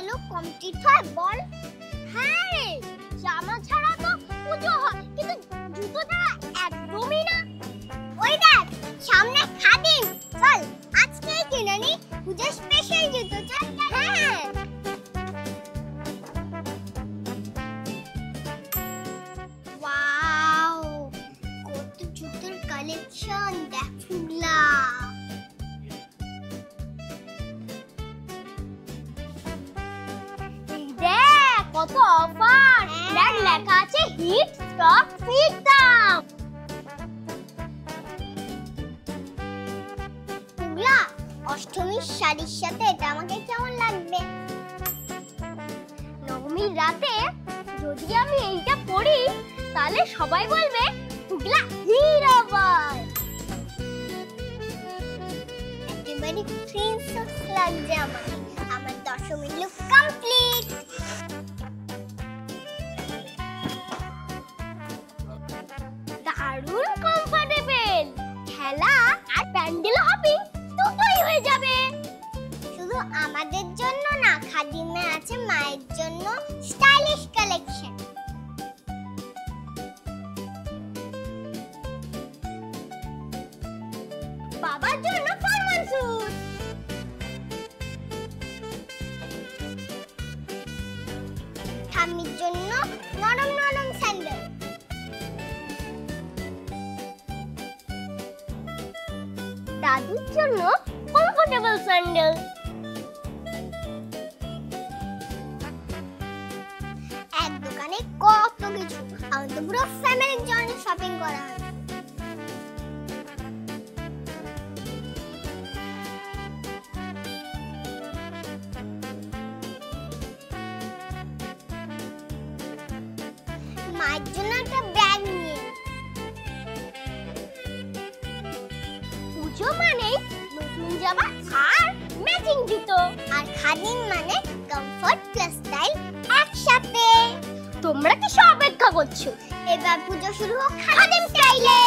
কখনো কমপ্লিট হয় বল? হ্যাঁ রে, জামা ছাড়া তো পুজো হয়, কিন্তু জুতো ছাড়া একদমই না। ওই দেখ সামনে খাদিম, চল আজকেই কিনে নি পূজার স্পেশাল জুতো। চল। হ্যাঁ ওয়াও, কত জুতোর কালেকশন দেখুলা। কত অফার, দেখ লেখা আছে হিট স্টক ফিট দাম। পুগলা, অষ্টমীর শাড়ির সাথে এটা আমাকে কেমন লাগবে? নবমীর রাতে যদি আমি এইটা পরি তাহলে সবাই বলবে পুগলা হিরো বয়। একেবারে প্রিন্সেস লাগছে আমাকে। আমার দশমীর লুক কমপ্লিট। দারুণ কমফোর্টেবল, খেলা আর প্যান্ডেল হপিং দুটোই হয়ে যাবে। শুধু আমাদের জন্য না, খাদিমে আছে মায়ের জন্য স্টাইলিশ কালেকশন। বাবার জন্য ফরমাল স্যুট, ঠাম্মির জন্য নরম নরম স্যান্ডেল, দাদুর জন্য কমফোর্টেবল স্যান্ডেল। এক দোকানে কত কিছু, আমাদের পুরো ফ্যামিলির জন্য শপিং করা হয়। মায়ের জন্য একটা ব্যাগ নিয়ে। পুজো মানে নতুন জামা আর ম্যাচিং জুতো, আর খাদিম মানে কমফর্ট প্লাস স্টাইল একসাথে। তোমরা কি সব অপেক্ষা করছো? এবার পুজো শুরু হোক খাদিম স্টাইলে।